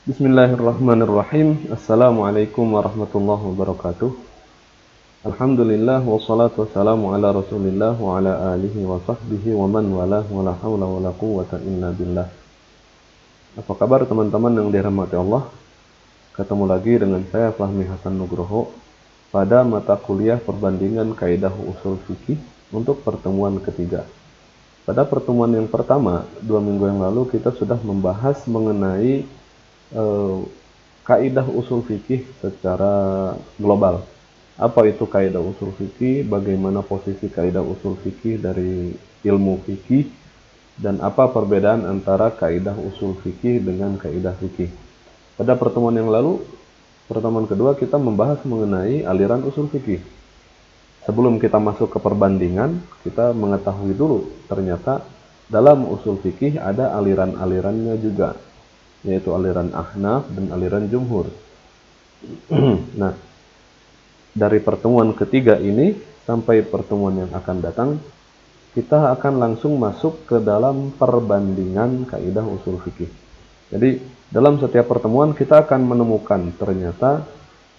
Bismillahirrahmanirrahim. Assalamualaikum warahmatullahi wabarakatuh. Alhamdulillah wassalatu wassalamu ala Rasulillah wa ala alihi wa sahbihi wa man walah wa la haula wa la quwwata illa billah. Apa kabar teman-teman yang dirahmati Allah? Ketemu lagi dengan saya Fahmi Hasan Nugroho pada mata kuliah perbandingan kaidah usul fikih untuk pertemuan ketiga. Pada pertemuan yang pertama, 2 minggu yang lalu kita sudah membahas mengenai kaidah usul fikih secara global. Apa itu kaidah usul fikih, bagaimana posisi kaidah usul fikih dari ilmu fikih, dan apa perbedaan antara kaidah usul fikih dengan kaidah fikih. Pada pertemuan yang lalu, pertemuan kedua, kita membahas mengenai aliran usul fikih. Sebelum kita masuk ke perbandingan, kita mengetahui dulu ternyata dalam usul fikih ada aliran-alirannya juga, yaitu aliran Ahnaf dan aliran Jumhur. Nah, dari pertemuan ketiga ini sampai pertemuan yang akan datang, kita akan langsung masuk ke dalam perbandingan kaidah usul fikih. Jadi, dalam setiap pertemuan kita akan menemukan ternyata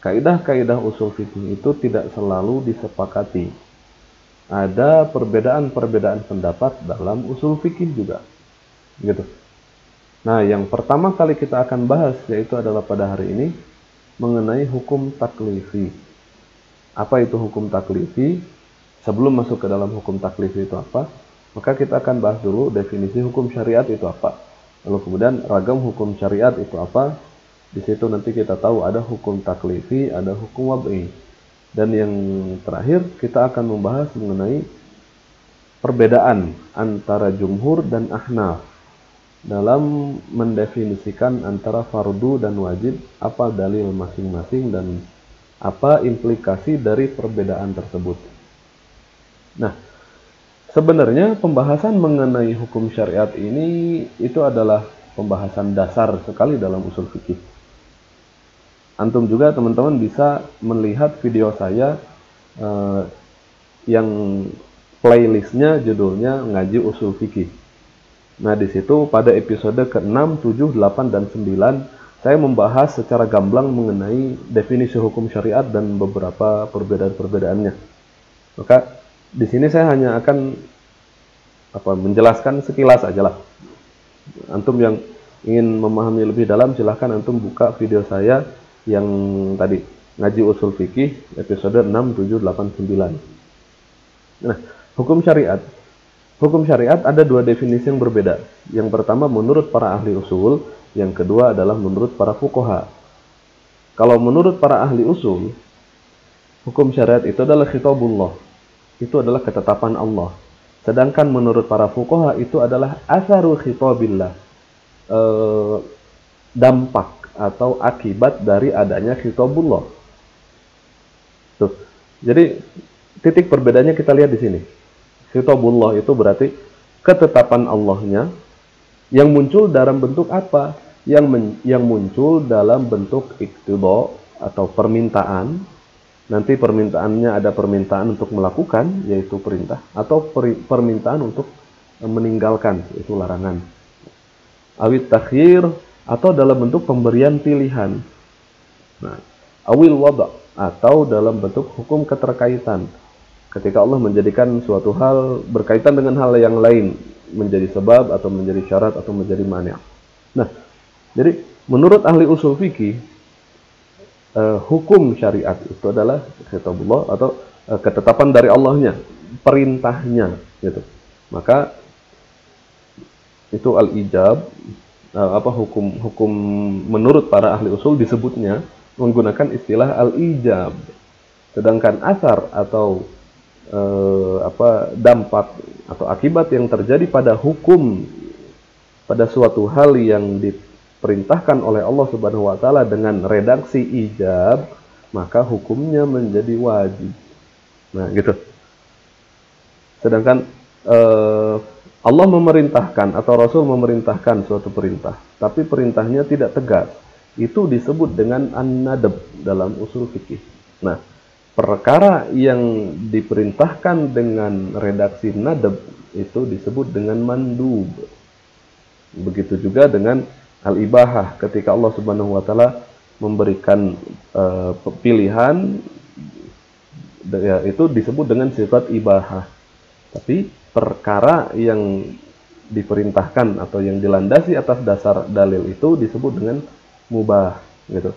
kaidah-kaidah usul fikih itu tidak selalu disepakati. Ada perbedaan-perbedaan pendapat dalam usul fikih juga. Gitu. Nah, yang pertama kali kita akan bahas yaitu adalah pada hari ini mengenai hukum taklifi. Apa itu hukum taklifi? Sebelum masuk ke dalam hukum taklifi itu apa, maka kita akan bahas dulu definisi hukum syariat itu apa. Lalu kemudian ragam hukum syariat itu apa. Di situ nanti kita tahu ada hukum taklifi, ada hukum wad'i. Dan yang terakhir kita akan membahas mengenai perbedaan antara Jumhur dan Ahnaf dalam mendefinisikan antara fardu dan wajib, apa dalil masing-masing dan apa implikasi dari perbedaan tersebut. Nah, sebenarnya pembahasan mengenai hukum syariat ini itu adalah pembahasan dasar sekali dalam usul fikih. Antum juga teman-teman bisa melihat video saya yang playlistnya judulnya Ngaji Usul Fikih. Nah, di situ pada episode ke-6, 7, 8, dan 9, saya membahas secara gamblang mengenai definisi hukum syariat dan beberapa perbedaan-perbedaannya. Maka, di sini saya hanya akan menjelaskan sekilas aja lah. Antum yang ingin memahami lebih dalam, silahkan antum buka video saya yang tadi, Ngaji Usul Fikih, episode 6, 7, 8, 9. Nah, hukum syariat. Hukum syariat ada 2 definisi yang berbeda. Yang pertama menurut para ahli usul, yang kedua adalah menurut para fuqaha. Kalau menurut para ahli usul, hukum syariat itu adalah khitabullah. Itu adalah ketetapan Allah. Sedangkan menurut para fuqaha itu adalah atharu khitabillah. Dampak atau akibat dari adanya khitabullah. Tuh. Jadi titik perbedaannya kita lihat di sini. Khitabullah itu berarti ketetapan Allahnya yang muncul dalam bentuk apa? Yang muncul dalam bentuk iqtida atau permintaan. Nanti permintaannya ada permintaan untuk melakukan, yaitu perintah, atau permintaan untuk meninggalkan, yaitu larangan. Awit takhir, atau dalam bentuk pemberian pilihan. Nah, awil wada', atau dalam bentuk hukum keterkaitan. Ketika Allah menjadikan suatu hal berkaitan dengan hal yang lain, menjadi sebab atau menjadi syarat atau menjadi mani'. Nah, jadi menurut ahli usul fikih, hukum syariat itu adalah khitabullah atau ketetapan dari Allahnya, perintahnya, gitu. Maka itu al-ijab, hukum menurut para ahli usul disebutnya menggunakan istilah al-ijab. Sedangkan asar atau dampak atau akibat yang terjadi pada hukum, pada suatu hal yang diperintahkan oleh Allah Subhanahu wa taala dengan redaksi ijab, maka hukumnya menjadi wajib. Nah, gitu. Sedangkan Allah memerintahkan atau Rasul memerintahkan suatu perintah, tapi perintahnya tidak tegas, itu disebut dengan an-nadab dalam usul fikih. Nah, perkara yang diperintahkan dengan redaksi nadab itu disebut dengan mandub. Begitu juga dengan Al-ibahah, ketika Allah Subhanahu wa taala memberikan pilihan, ya, itu disebut dengan sifat ibahah. Tapi perkara yang diperintahkan atau yang dilandasi atas dasar dalil itu disebut dengan mubah, gitu.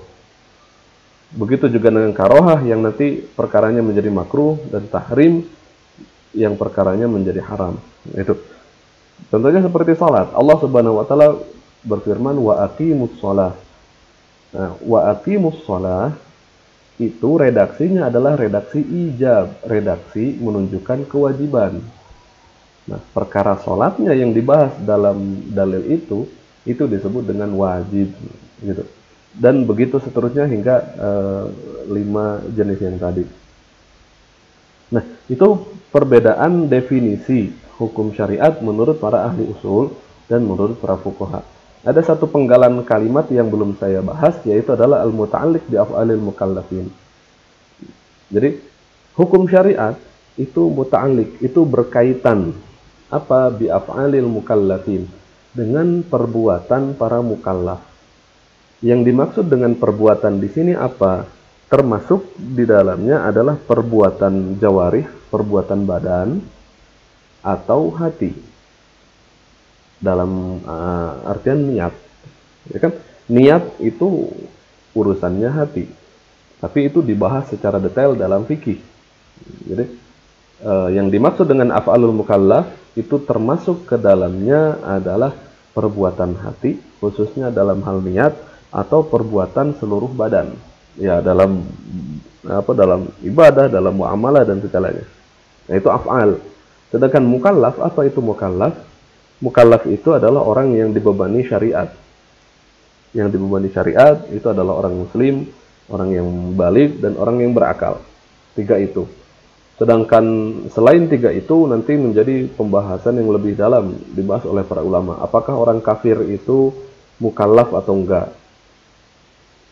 Begitu juga dengan karohah yang nanti perkaranya menjadi makruh, dan tahrim yang perkaranya menjadi haram. Itu. Contohnya seperti salat. Allah Subhanahu wa taala berfirman wa aqimus shalah. Nah, wa aqimus shalah itu redaksinya adalah redaksi ijab, redaksi menunjukkan kewajiban. Nah, perkara salatnya yang dibahas dalam dalil itu disebut dengan wajib, gitu. Dan begitu seterusnya hingga 5 jenis yang tadi. Nah, itu perbedaan definisi hukum syariat menurut para ahli usul dan menurut para fuqaha. Ada satu penggalan kalimat yang belum saya bahas, yaitu adalah al-muta'alliq bi af'alil mukallafin. Jadi, hukum syariat itu muta'alliq, itu berkaitan apa bi af'alil mukallafin, dengan perbuatan para mukallaf. Yang dimaksud dengan perbuatan di sini apa? Termasuk di dalamnya adalah perbuatan jawarih, perbuatan badan, atau hati. Dalam artian niat. Ya kan? Niat itu urusannya hati. Tapi itu dibahas secara detail dalam fikih. Jadi, yang dimaksud dengan af'alul mukallaf itu termasuk ke dalamnya adalah perbuatan hati, khususnya dalam hal niat, atau perbuatan seluruh badan, ya, dalam ibadah, dalam muamalah dan segalanya. Nah, itu af'al. Sedangkan mukallaf, apa itu mukallaf? Mukallaf itu adalah orang yang dibebani syariat. Yang dibebani syariat itu adalah orang muslim, orang yang baligh, dan orang yang berakal. 3 itu. Sedangkan selain 3 itu nanti menjadi pembahasan yang lebih dalam dibahas oleh para ulama. Apakah orang kafir itu mukallaf atau enggak?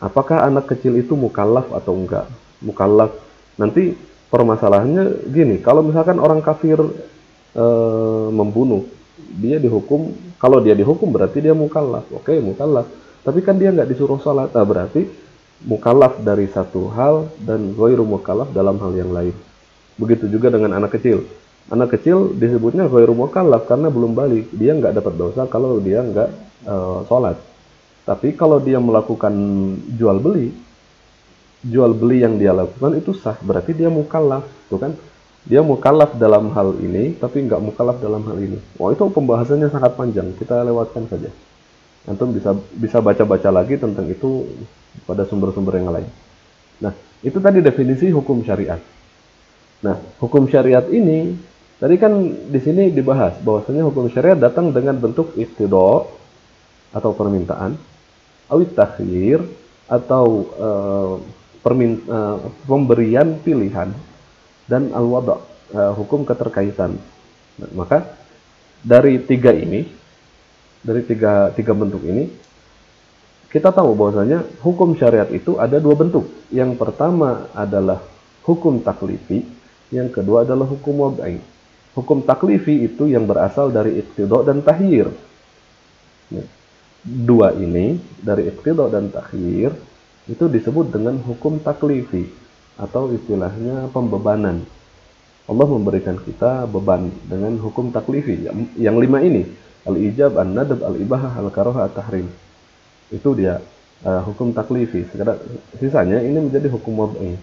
Apakah anak kecil itu mukallaf atau enggak? Mukallaf. Nanti permasalahannya gini, kalau misalkan orang kafir membunuh, dia dihukum, kalau dia dihukum berarti dia mukallaf. Oke, mukallaf. Tapi kan dia nggak disuruh sholat, berarti mukallaf dari satu hal dan ghairu mukallaf dalam hal yang lain. Begitu juga dengan anak kecil. Anak kecil disebutnya ghairu mukallaf karena belum balik. Dia nggak dapat dosa kalau dia nggak sholat. Tapi kalau dia melakukan jual beli yang dia lakukan itu sah, berarti dia mukallaf, tuh kan? Dia mukallaf dalam hal ini, tapi nggak mukallaf dalam hal ini. Wah, itu pembahasannya sangat panjang, kita lewatkan saja. Antum bisa baca-baca lagi tentang itu pada sumber-sumber yang lain. Nah, itu tadi definisi hukum syariat. Nah, hukum syariat ini tadi kan di sini dibahas bahwasanya hukum syariat datang dengan bentuk iqtida atau permintaan, awit takhir atau pemberian pilihan, dan al-wada', hukum keterkaitan. Nah, maka dari tiga bentuk ini kita tahu bahwasanya hukum syariat itu ada 2 bentuk. Yang pertama adalah hukum taklifi, yang kedua adalah hukum wad'i. Hukum taklifi itu yang berasal dari iqtida dan tahyir. Nah, 2 ini dari iqtida dan takhir itu disebut dengan hukum taklifi atau istilahnya pembebanan. Allah memberikan kita beban dengan hukum taklifi yang 5 ini, al-ijab, an-nadab, al-ibahah, al-karahah, at-tahrim. Itu dia hukum taklifi. Sisanya ini menjadi hukum wad'i.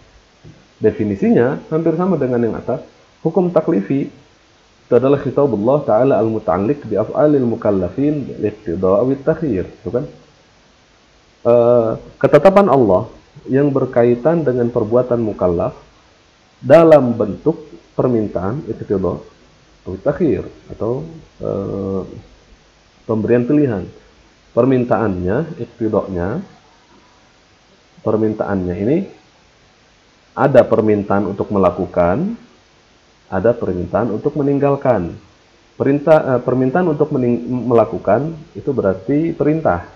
Definisinya hampir sama dengan yang atas. Hukum taklifi itu adalah khitabullah ta'ala al-muta'alliq bi af'alil mukallafin iqtida' aw at-takhir, itu kan? Ketetapan Allah yang berkaitan dengan perbuatan mukallaf dalam bentuk permintaan iqtida' aw at-takhir atau pemberian pilihan. Permintaannya ini ada permintaan untuk melakukan, ada permintaan untuk meninggalkan. Permintaan untuk melakukan itu berarti perintah.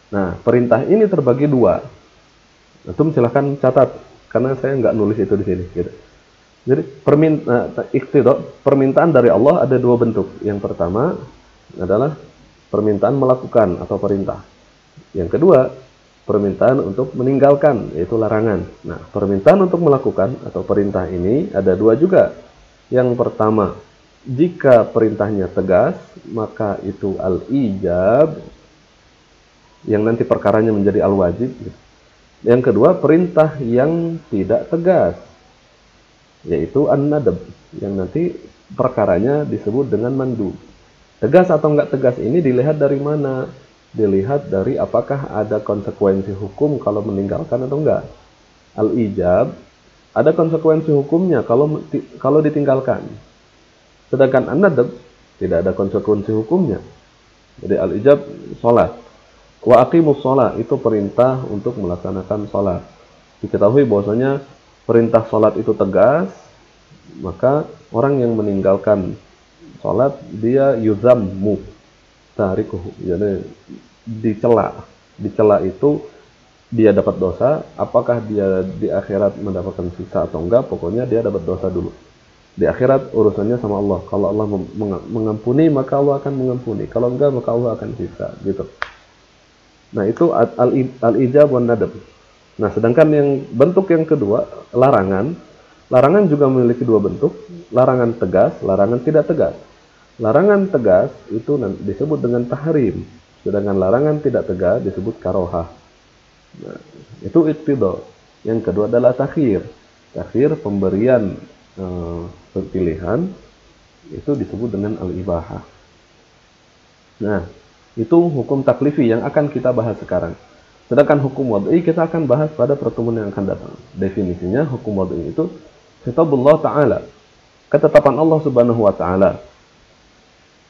Nah, perintah ini terbagi 2. Antum silahkan catat karena saya nggak nulis itu di sini. Gitu. Jadi permintaan dari Allah ada 2 bentuk. Yang pertama adalah permintaan melakukan atau perintah. Yang kedua, permintaan untuk meninggalkan, yaitu larangan. Nah, permintaan untuk melakukan atau perintah ini ada dua juga. Yang pertama, jika perintahnya tegas, maka itu al-ijab, yang nanti perkaranya menjadi al-wajib. Yang kedua, perintah yang tidak tegas, yaitu an-nadab, yang nanti perkaranya disebut dengan mandub. Tegas atau enggak tegas ini dilihat dari mana? Dilihat dari apakah ada konsekuensi hukum kalau meninggalkan atau enggak. Al-ijab ada konsekuensi hukumnya kalau ditinggalkan. Sedangkan an-nadab tidak ada konsekuensi hukumnya. Jadi al-ijab salat. Wa aqimus shalah itu perintah untuk melaksanakan salat. Diketahui bahwasanya perintah salat itu tegas, maka orang yang meninggalkan salat dia yuzammu tarikuhu, jadi dicela. Dicela itu dia dapat dosa, apakah dia di akhirat mendapatkan siksa atau enggak, pokoknya dia dapat dosa dulu. Di akhirat urusannya sama Allah. Kalau Allah mengampuni, maka Allah akan mengampuni. Kalau enggak, maka Allah akan siksa, gitu. Nah, itu al-ijab wan nadab. Nah, sedangkan yang bentuk yang kedua, larangan. Larangan juga memiliki dua bentuk, larangan tegas, larangan tidak tegas. Larangan tegas itu disebut dengan tahrim, sedangkan larangan tidak tegas disebut karohah. Nah, itu iqtida. Yang kedua adalah takhir. Takhir pemberian pilihan itu disebut dengan al-ibahah. Nah, itu hukum taklifi yang akan kita bahas sekarang. Sedangkan hukum wad'i kita akan bahas pada pertemuan yang akan datang. Definisinya hukum wad'i itu kitabullah ta'ala, ketetapan Allah subhanahu wa ta'ala,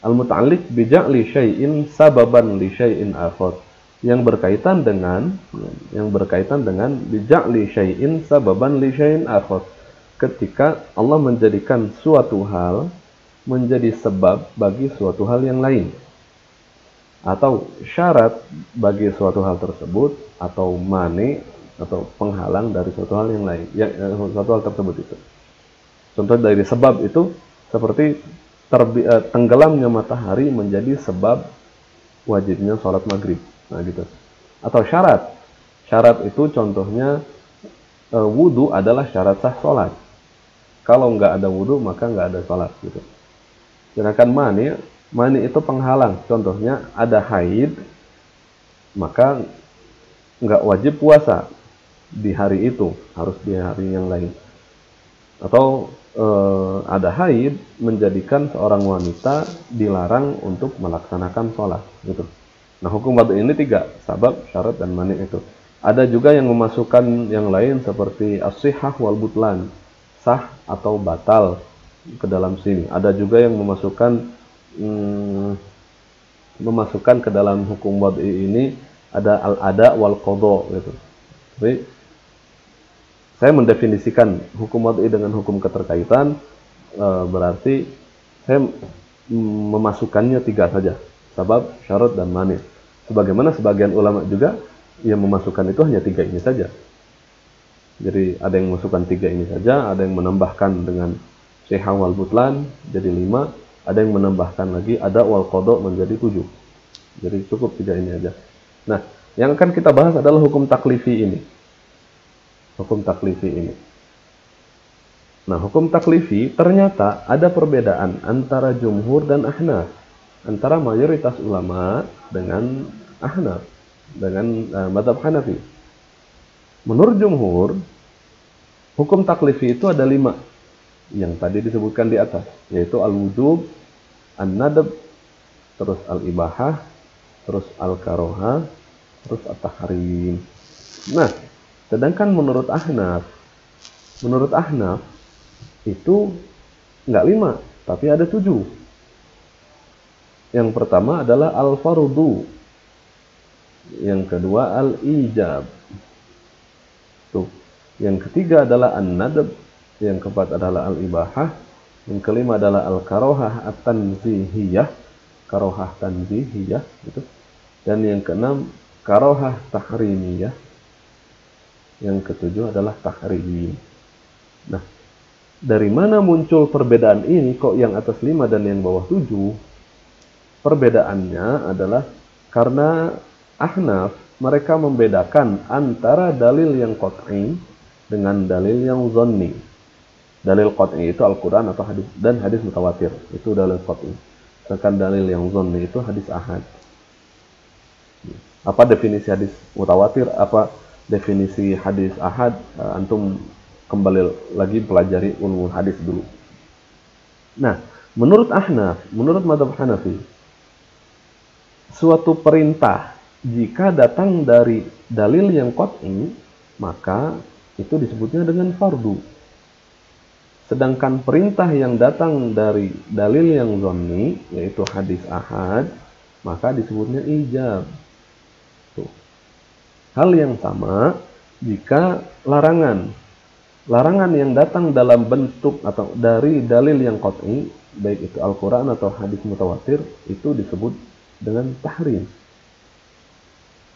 al-muta'alliq bi ja'li syai'in sababan li syai'in akhar, yang berkaitan dengan bi ja'li syai'in sababan li syai'in akhar, ketika Allah menjadikan suatu hal menjadi sebab bagi suatu hal yang lain, atau syarat bagi suatu hal tersebut, atau mani atau penghalang dari suatu hal yang lain, suatu hal tersebut itu. Contoh dari sebab itu seperti tenggelamnya matahari menjadi sebab wajibnya sholat maghrib. Nah, gitu. Atau syarat. Syarat itu contohnya wudu adalah syarat sah sholat. Kalau nggak ada wudu maka nggak ada sholat, gitu. Sedangkan mani itu penghalang. Contohnya ada haid, maka nggak wajib puasa di hari itu, harus di hari yang lain. Atau ada haid menjadikan seorang wanita dilarang untuk melaksanakan sholat, gitu. Nah, hukum wad'i ini tiga, sabab, syarat, dan mani itu. Ada juga yang memasukkan yang lain seperti as-sihah wal butlan, sah atau batal ke dalam sini. Ada juga yang memasukkan ke dalam hukum wad'i ini ada al-ada wal qadha, gitu. Jadi saya mendefinisikan hukum wad'i dengan hukum keterkaitan, berarti saya memasukkannya tiga saja, sabab, syarat, dan mani. Sebagaimana sebagian ulama juga yang memasukkan itu hanya tiga ini saja. Jadi ada yang memasukkan tiga ini saja, ada yang menambahkan dengan sihah wal butlan jadi 5, ada yang menambahkan lagi ada wal qadha menjadi 7. Jadi cukup tiga ini aja. Nah, yang akan kita bahas adalah hukum taklifi ini. Hukum taklifi ini. Nah, hukum taklifi ternyata ada perbedaan antara jumhur dan ahnaf, antara mayoritas ulama dengan ahnaf, dengan mazhab Hanafi. Menurut jumhur, hukum taklifi itu ada 5 yang tadi disebutkan di atas, yaitu al-wujub, an-nadab, terus al-ibahah, terus al-karohah, terus at-tahrim. Nah, sedangkan menurut Ahnaf itu nggak 5, tapi ada 7. Yang pertama adalah al-fardu, yang kedua al-ijab, tuh. Yang ketiga adalah an-nadab, yang keempat adalah al-ibahah, yang kelima adalah al-karohah at-tanzihiyah, karohah tanzihiyah, gitu. Dan yang keenam karohah tahrimiyah. Yang ketujuh adalah tahrim. Nah, dari mana muncul perbedaan ini? Kok yang atas 5 dan yang bawah 7? Perbedaannya adalah karena Ahnaf, mereka membedakan antara dalil yang qat'i dengan dalil yang zonni. Dalil qat'i itu Al-Quran atau hadis, dan hadis mutawatir, itu dalil qat'i. Sedangkan dalil yang zonni itu hadis ahad. Apa definisi hadis mutawatir, apa definisi hadis ahad? Antum kembali lagi pelajari ulumul hadis dulu. Nah, menurut Ahnaf, menurut mazhab Hanafi, suatu perintah jika datang dari dalil yang qat'i, maka itu disebutnya dengan fardu. Sedangkan perintah yang datang dari dalil yang zonni, yaitu hadis ahad, maka disebutnya ijab. Tuh. Hal yang sama jika larangan yang datang dalam bentuk atau dari dalil yang qat'i, baik itu Al-Quran atau hadis mutawatir, itu disebut dengan tahrim.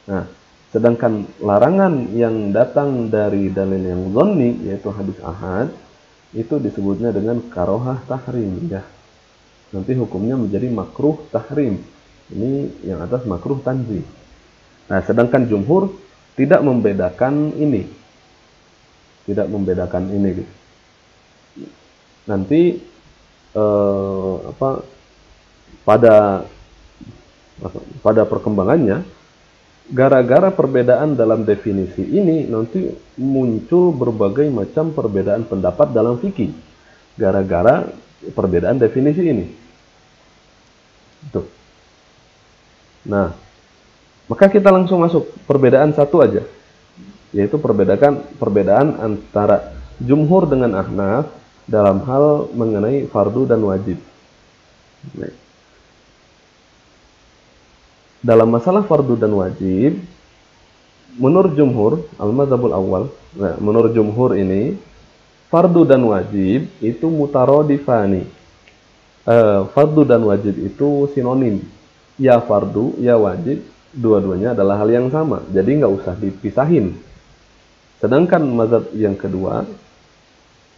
Nah, sedangkan larangan yang datang dari dalil yang zonni, yaitu hadis ahad, itu disebutnya dengan karohah tahrim, ya. Nanti hukumnya menjadi makruh tahrim. Ini yang atas makruh tanzih. Nah, sedangkan jumhur tidak membedakan ini. Tidak membedakan ini, gitu. Nanti pada perkembangannya, gara-gara perbedaan dalam definisi ini, nanti muncul berbagai macam perbedaan pendapat dalam fikih. Gara-gara perbedaan definisi ini. Tuh. Nah, maka kita langsung masuk perbedaan satu aja, yaitu perbedaan antara jumhur dengan Ahnaf dalam hal mengenai fardu dan wajib. Nah, dalam masalah fardu dan wajib, menurut jumhur, al-mazhabul awal, nah, menurut jumhur ini, fardu dan wajib itu mutarodifani. Fardu dan wajib itu sinonim. Ya fardu, ya wajib, dua-duanya adalah hal yang sama. Jadi nggak usah dipisahin. Sedangkan mazhab yang kedua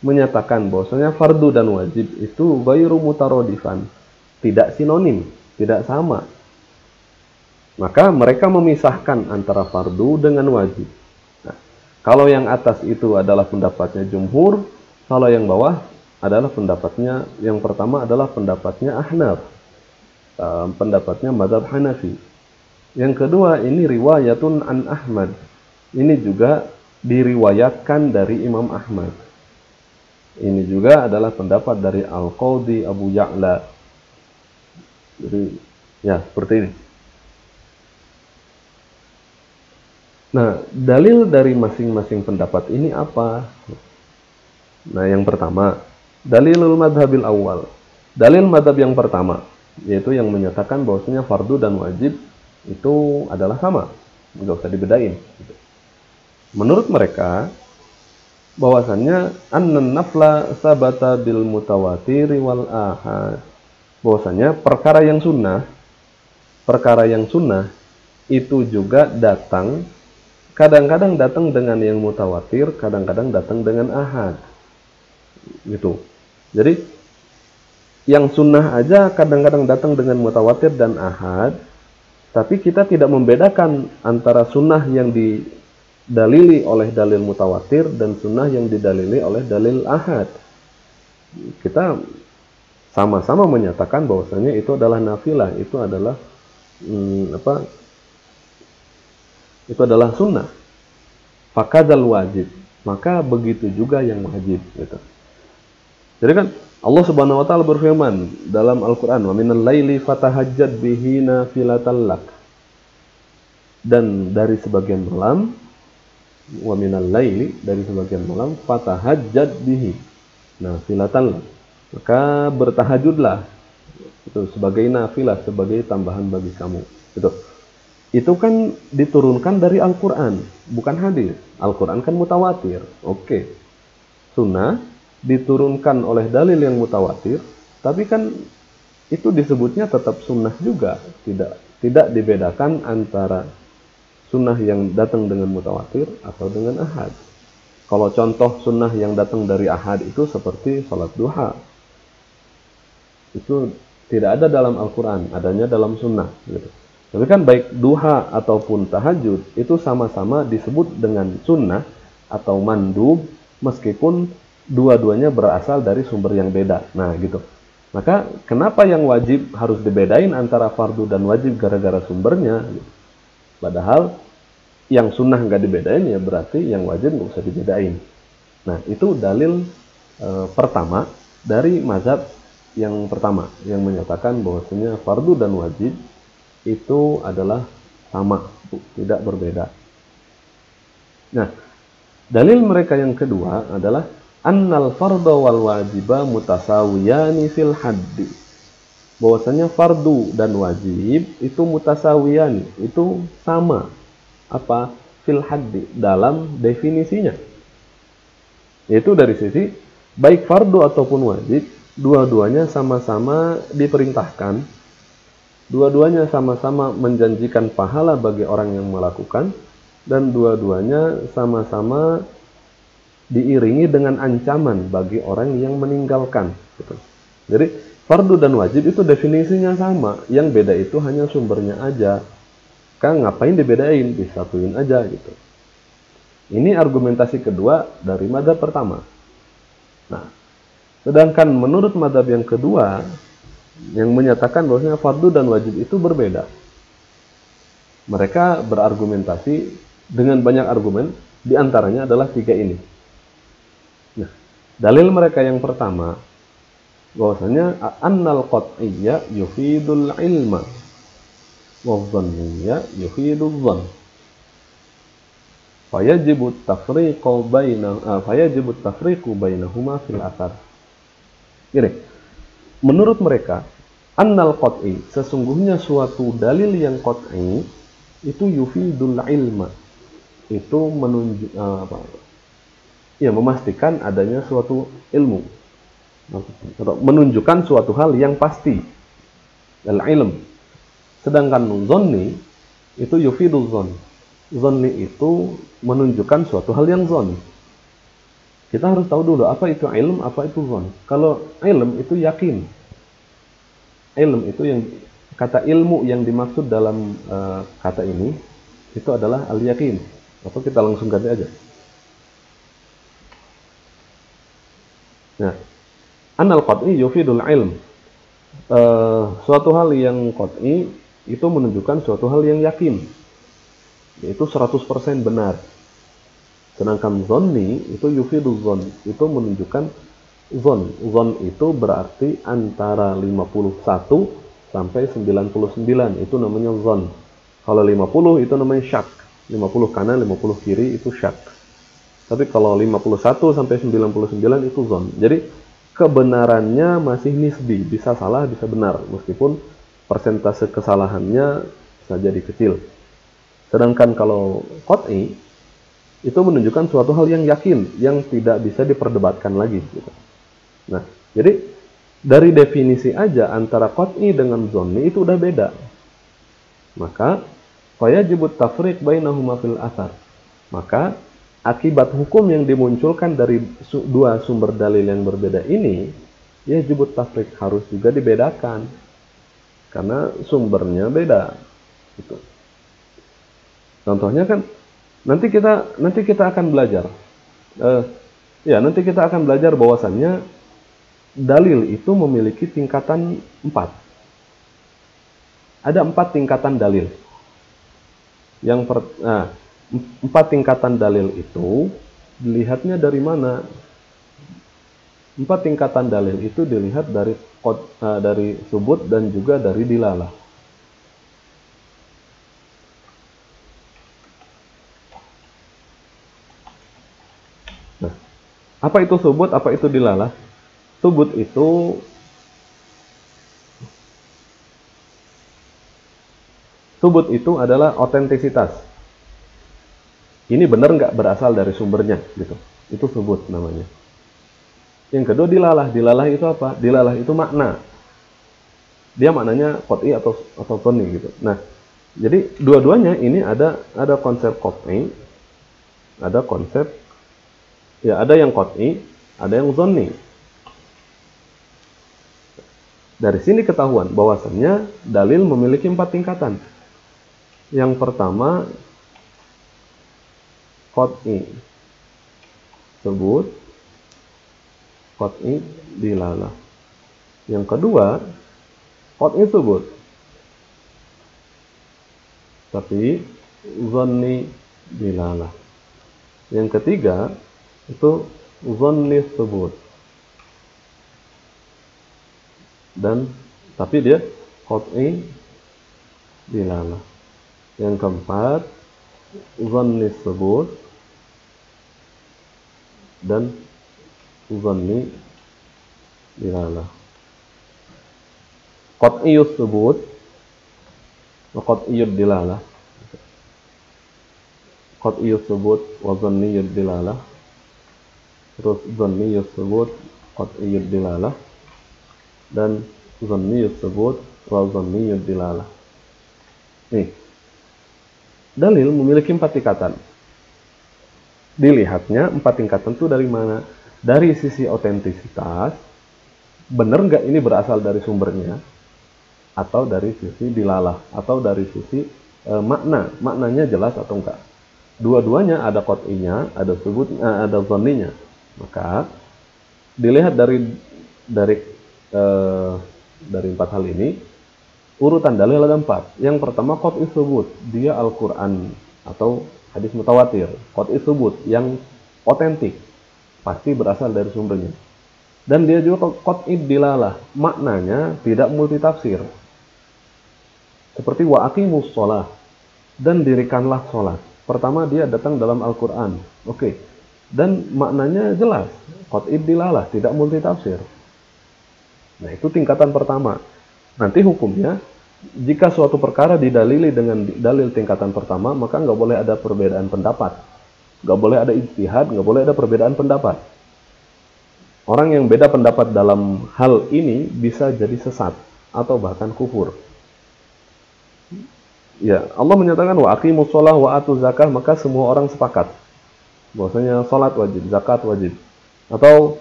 menyatakan bahwasanya fardu dan wajib itu ghairu mutarodifan, tidak sinonim, tidak sama. Maka mereka memisahkan antara fardu dengan wajib. Nah, kalau yang atas itu adalah pendapatnya jumhur, kalau yang bawah adalah pendapatnya, yang pertama adalah pendapatnya Ahnaf, pendapatnya mazhab Hanafi. Yang kedua ini riwayatun an Ahmad. Ini juga diriwayatkan dari Imam Ahmad. Ini juga adalah pendapat dari Al-Qadhi Abu Ya'la. Jadi, ya seperti ini. Nah, dalil dari masing-masing pendapat ini apa? Nah, yang pertama, dalilul madhabil awal. Dalil madhab yang pertama, yaitu yang menyatakan bahwasanya fardu dan wajib itu adalah sama, nggak usah dibedain. Menurut mereka, bahwasannya annan nafla sabata bil mutawatiri wal ahad. Bahwasanya perkara yang sunnah itu juga datang, kadang-kadang datang dengan yang mutawatir, kadang-kadang datang dengan ahad. Gitu. Jadi yang sunnah aja kadang-kadang datang dengan mutawatir dan ahad, tapi kita tidak membedakan antara sunnah yang didalili oleh dalil mutawatir dan sunnah yang didalili oleh dalil ahad. Kita sama-sama menyatakan bahwasanya itu adalah nafilah, itu adalah itu adalah sunnah. Fakadzal wajib, maka begitu juga yang wajib, gitu. Jadi kan Allah Subhanahu wa taala berfirman dalam Al-Qur'an, "Wa minal laili fatahajjad bihi nafilatan lak." Dan dari sebagian malam, wa minal laili, dari sebagian malam, fatahajjad bihi nafilatan lak. Maka bertahajudlah, itu sebagai nafilah, sebagai tambahan bagi kamu. Gitu. Itu kan diturunkan dari Al-Quran, bukan hadis. Al-Quran kan mutawatir, oke. Sunnah diturunkan oleh dalil yang mutawatir, tapi kan itu disebutnya tetap sunnah juga. Tidak dibedakan antara sunnah yang datang dengan mutawatir atau dengan ahad. Kalau contoh sunnah yang datang dari ahad itu seperti salat duha. Itu tidak ada dalam Al-Quran, adanya dalam sunnah, gitu. Tapi kan baik duha ataupun tahajud itu sama-sama disebut dengan sunnah atau mandub, meskipun dua-duanya berasal dari sumber yang beda. Nah gitu. Maka kenapa yang wajib harus dibedain antara fardu dan wajib gara-gara sumbernya? Padahal yang sunnah nggak dibedain, ya berarti yang wajib nggak usah dibedain. Nah itu dalil pertama dari mazhab yang pertama yang menyatakan bahwasanya fardu dan wajib itu adalah sama, tidak berbeda. Nah, dalil mereka yang kedua adalah annal fardha wal wajiba mutasawiyani fil haddi. Bahwasanya fardu dan wajib itu mutasawiyani, itu sama. Apa? Fil haddi, dalam definisinya. Yaitu dari sisi baik fardu ataupun wajib, dua-duanya sama-sama diperintahkan, dua-duanya sama-sama menjanjikan pahala bagi orang yang melakukan, dan dua-duanya sama-sama diiringi dengan ancaman bagi orang yang meninggalkan. Gitu. Jadi fardu dan wajib itu definisinya sama, yang beda itu hanya sumbernya aja. Kan ngapain dibedain, disatuin aja gitu. Ini argumentasi kedua dari mazhab pertama. Nah, sedangkan menurut mazhab yang kedua, yang menyatakan bahwasanya fardu dan wajib itu berbeda. Mereka berargumentasi dengan banyak argumen, diantaranya adalah tiga ini. Nah, dalil mereka yang pertama, bahwasanya annal qat'iyya yufidul ilma wa dhanniyya yufidul dhann. Fayajibu tafriqu bainahuma fil athar. Gini. Menurut mereka, annal qat'i, sesungguhnya suatu dalil yang qat'i itu yufidul ilma, itu memastikan adanya suatu ilmu, menunjukkan suatu hal yang pasti, al-ilm. Sedangkan dhanni itu yufidul dhann, dhanni itu menunjukkan suatu hal yang dhann. Kita harus tahu dulu apa itu ilm, apa itu dhann. Kalau ilm itu yakin. Ilm itu yang kata ilmu yang dimaksud dalam kata ini itu adalah al-yakin. Atau kita langsung ganti aja. Nah, annal qat'i yufidul ilm. Suatu hal yang qat'i itu menunjukkan suatu hal yang yakin. Yaitu 100% benar. Sedangkan dhanni itu yufidul dhann, itu menunjukkan dhann. Dhann itu berarti antara 51 sampai 99, itu namanya dhann. Kalau 50 itu namanya syak. 50 kanan, 50 kiri itu syak. Tapi kalau 51 sampai 99 itu dhann. Jadi kebenarannya masih nisbi, bisa salah, bisa benar, meskipun persentase kesalahannya bisa jadi kecil. Sedangkan kalau qat'i itu menunjukkan suatu hal yang yakin, yang tidak bisa diperdebatkan lagi. Gitu. Nah, jadi dari definisi aja antara qat'i dengan dhanni itu udah beda. Maka fayajibut tafriq bainahuma fil athar. Maka akibat hukum yang dimunculkan dari dua sumber dalil yang berbeda ini, ya jibut tafriq, harus juga dibedakan. Karena sumbernya beda. Gitu. Contohnya kan nanti kita akan belajar. Nanti kita akan belajar bahwasannya dalil itu memiliki tingkatan 4. Ada 4 tingkatan dalil. 4 tingkatan dalil itu dilihatnya dari mana? 4 tingkatan dalil itu dilihat dari subut dan juga dari dilalah. Apa itu subut, apa itu dilalah? Subut itu adalah otentisitas. Ini benar nggak berasal dari sumbernya, gitu. Itu subut namanya. Yang kedua dilalah. Dilalah itu apa? Dilalah itu makna. Dia maknanya qat'i atau dhanni gitu. Nah, jadi dua-duanya ini ada konsep qat'i, ada konsep ada yang qat'i, ada yang dhanni. Dari sini ketahuan bahwasannya dalil memiliki 4 tingkatan. Yang pertama qat'i, sebut qat'i dilalah. Yang kedua qat'i sebut tapi zanni dilalah. Yang ketiga itu zanni sebut dan tapi dia qat'i dilalah. Yang keempat zanni sebut dan zanni dilalah. Qat'iyus sebut wa qat'iyud dilalah. Qat'iyus sebut wa zanniyud dilalah. Terus zanniyus sebut, qat'iyud dilalah, dan zanniyus sebut wa zanniyud dilalah. Nih, dalil memiliki 4 tingkatan. Dilihatnya 4 tingkatan itu dari mana? Dari sisi otentisitas, benar nggak ini berasal dari sumbernya, atau dari sisi dilalah, atau dari sisi maknanya jelas atau enggak. Dua-duanya ada qat'inya, ada sebut, ada zanninya. Maka dilihat dari 4 hal ini, urutan dalil ada 4. Yang pertama qat'i sebut, dia Al-Qur'an atau hadis mutawatir. Qat'i sebut yang otentik, pasti berasal dari sumbernya. Dan dia juga qat'i dilalah, maknanya tidak multitafsir. Seperti wa aqimus shalah, dan dirikanlah sholat. Pertama dia datang dalam Al-Qur'an. Oke. Dan maknanya jelas, qat'i dilalah, tidak multitafsir. Nah, itu tingkatan pertama. Nanti hukumnya, jika suatu perkara didalili dengan dalil tingkatan pertama, maka nggak boleh ada perbedaan pendapat. Nggak boleh ada ijtihad, nggak boleh ada perbedaan pendapat. Orang yang beda pendapat dalam hal ini bisa jadi sesat atau bahkan kufur. Ya, Allah menyatakan wa aqimus shalah wa atuz zakah, maka semua orang sepakat bahwasanya salat wajib, zakat wajib. Atau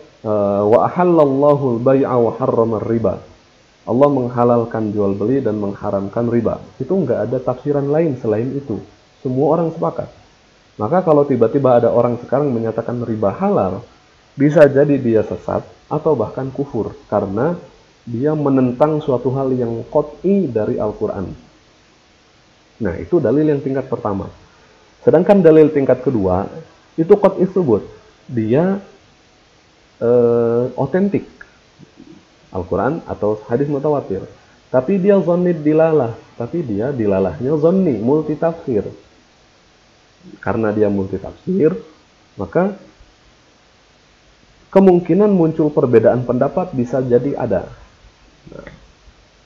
wa ahallallahu al-bai'a wa harrama riba. Allah menghalalkan jual beli dan mengharamkan riba. Itu enggak ada tafsiran lain selain itu. Semua orang sepakat. Maka kalau tiba-tiba ada orang sekarang menyatakan riba halal, bisa jadi dia sesat atau bahkan kufur karena dia menentang suatu hal yang qat'i dari Al-Qur'an. Nah, itu dalil yang tingkat pertama. Sedangkan dalil tingkat kedua, itu qat'i tsubut. Dia otentik. Al-Quran atau hadis mutawatir. Tapi dia zanni dilalah. Tapi dia dilalahnya zanni, multitafsir. Karena dia multitafsir, maka kemungkinan muncul perbedaan pendapat bisa jadi ada. Nah,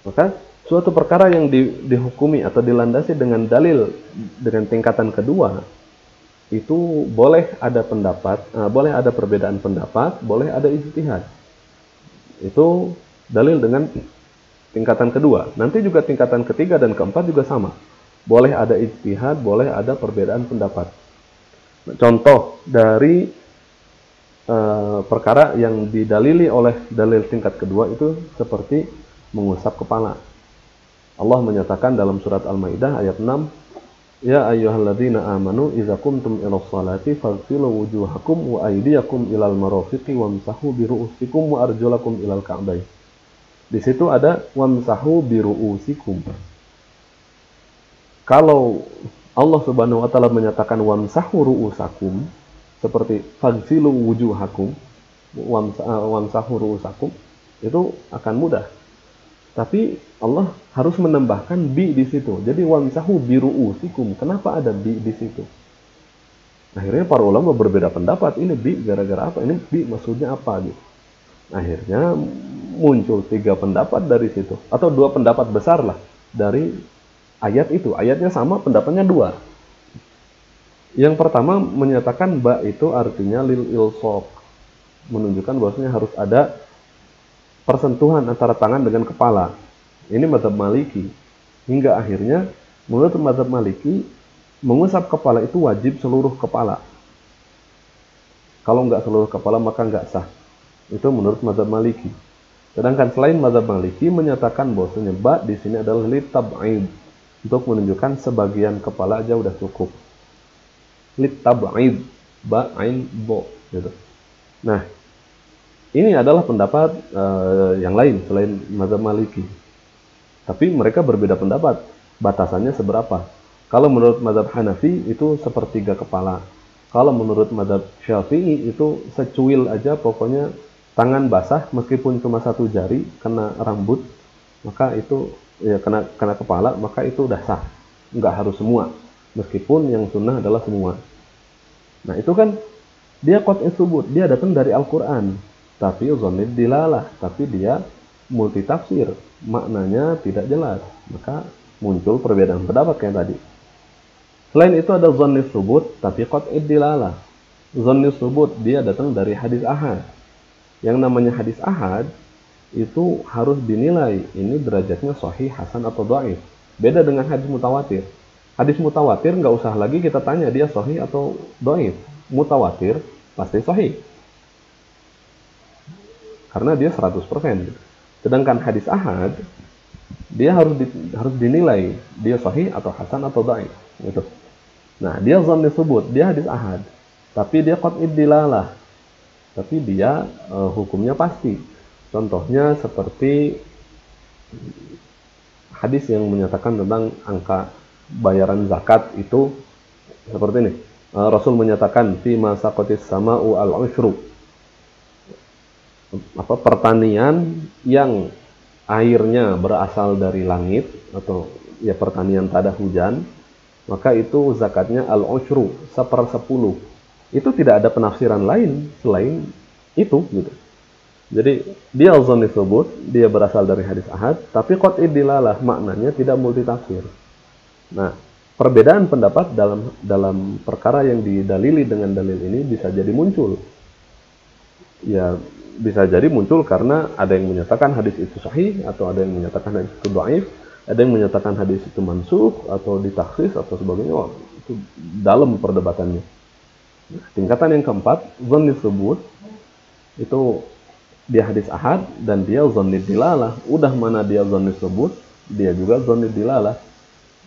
maka suatu perkara yang dihukumi atau dilandasi dengan dalil dengan tingkatan kedua, itu boleh ada pendapat, boleh ada perbedaan pendapat, boleh ada ijtihad. Itu dalil dengan tingkatan kedua. Nanti juga tingkatan ketiga dan keempat juga sama. Boleh ada ijtihad, boleh ada perbedaan pendapat. Contoh dari perkara yang didalili oleh dalil tingkat kedua itu seperti mengusap kepala. Allah menyatakan dalam surat Al-Maidah ayat 6, ya ayyuhalladzina amanu idza qumtum ilas salati faghsilu wujuhakum wa aydiyakum ilal marafiqi wamsahu bi ru'usikum wa arjulakum ilal ka'bayn. Di situ ada wamsahu bi ru'usikum. Kalau Allah Subhanahu wa taala menyatakan wamsahu ru'usakum seperti faghsilu wujuhakum wamsahu ru'usakum, itu akan mudah. Tapi Allah harus menambahkan bi di situ. Jadi wamsahu bi ru'usikum. Kenapa ada bi di situ? Akhirnya para ulama berbeda pendapat. Ini bi gara-gara apa? Ini bi maksudnya apa gitu. Akhirnya muncul 3 pendapat dari situ, atau 2 pendapat besar lah dari ayat itu. Ayatnya sama, pendapatnya 2. Yang pertama menyatakan ba itu artinya lil ilsaq, menunjukkan bahwasanya harus ada persentuhan antara tangan dengan kepala. Ini mazhab Maliki. Hingga akhirnya menurut mazhab Maliki, mengusap kepala itu wajib seluruh kepala. Kalau nggak seluruh kepala maka nggak sah. Itu menurut mazhab Maliki. Sedangkan selain mazhab Maliki menyatakan bahwasanya ba di sini adalah litab'id, untuk menunjukkan sebagian kepala aja udah cukup. Litab'id, ba'in bo gitu. Nah, ini adalah pendapat yang lain selain mazhab Maliki. Tapi mereka berbeda pendapat. Batasannya seberapa? Kalau menurut mazhab Hanafi itu sepertiga kepala. Kalau menurut mazhab Syafi'i itu secuil aja, pokoknya tangan basah meskipun cuma satu jari kena rambut, maka itu ya kena kepala, maka itu udah sah. Nggak harus semua. Meskipun yang sunnah adalah semua. Nah, itu kan dia qat'i tsubut, dia datang dari Al-Qur'an. Tapi zonnid dilalah, tapi dia multitafsir, maknanya tidak jelas. Maka muncul perbedaan pendapat kayak tadi. Selain itu ada zonni tsubut, tapi qat'i dilalah. Zonni tsubut dia datang dari hadis ahad. Yang namanya hadis ahad itu harus dinilai ini derajatnya sahih, hasan atau dhaif. Beda dengan hadis mutawatir. Hadis mutawatir nggak usah lagi kita tanya dia sahih atau dhaif. Mutawatir pasti sahih. Karena dia 100%. Sedangkan hadis ahad dia harus dinilai dia sahih atau hasan atau dhaif gitu. Nah, dia zonni tsubut, dia hadis ahad. Tapi dia qat'i dilalah. Tapi dia hukumnya pasti. Contohnya seperti hadis yang menyatakan tentang angka bayaran zakat itu seperti ini. Rasul menyatakan fi ma saqatis sama'u al-ushru. Pertanian yang airnya berasal dari langit atau ya pertanian tak ada hujan, maka itu zakatnya al-ushru, 1/10. Itu tidak ada penafsiran lain selain itu gitu. Jadi dia zonni tsubut, dia berasal dari hadis ahad, tapi qat'i dilalah, maknanya tidak multitafsir. Nah, perbedaan pendapat dalam perkara yang didalili dengan dalil ini bisa jadi muncul. Ya, bisa jadi muncul karena ada yang menyatakan hadis itu sahih, atau ada yang menyatakan hadis itu dhaif, ada yang menyatakan hadis itu mansukh atau ditakhsis atau sebagainya. Wah, itu dalam perdebatannya. Nah, tingkatan yang keempat, zonni tsubut, itu dia hadis ahad dan dia zonni dilalah. Udah mana dia zonni tsubut, dia juga zonni dilalah.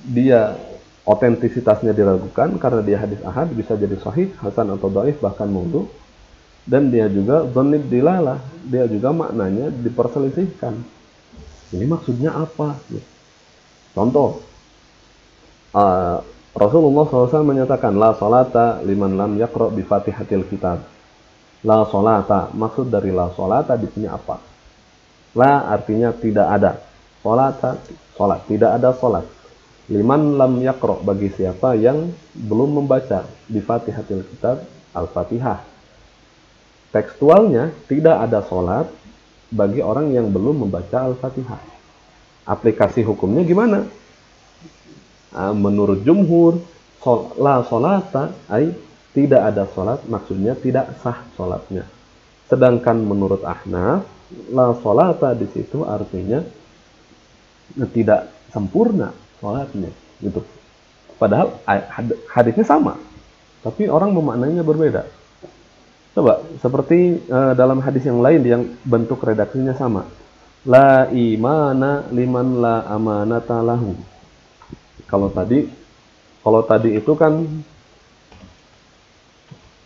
Dia otentisitasnya diragukan karena dia hadis ahad, bisa jadi sahih, hasan atau dhaif, bahkan maudhu. Dan dia juga zonni dilalah, dia juga maknanya diperselisihkan. Ini maksudnya apa? Contoh, Rasulullah SAW menyatakan la salata liman lam yaqra bi Fatihatil Kitab. La salata, maksud dari la salata di sini apa? La artinya tidak ada. Salata, salat, tidak ada salat. Liman lam yaqra, bagi siapa yang belum membaca bi Fatihatil Kitab, Al-Fatihah. Tekstualnya tidak ada salat bagi orang yang belum membaca Al-Fatihah. Aplikasi hukumnya gimana? Menurut jumhur, la sholata, tidak ada sholat, maksudnya tidak sah sholatnya. Sedangkan menurut Ahnaf, la sholata di situ artinya tidak sempurna sholatnya, gitu. Padahal hadisnya sama, tapi orang memaknainya berbeda. Coba seperti dalam hadis yang lain yang bentuk redaksinya sama. La imana liman la amanata lahu. Kalau tadi itu kan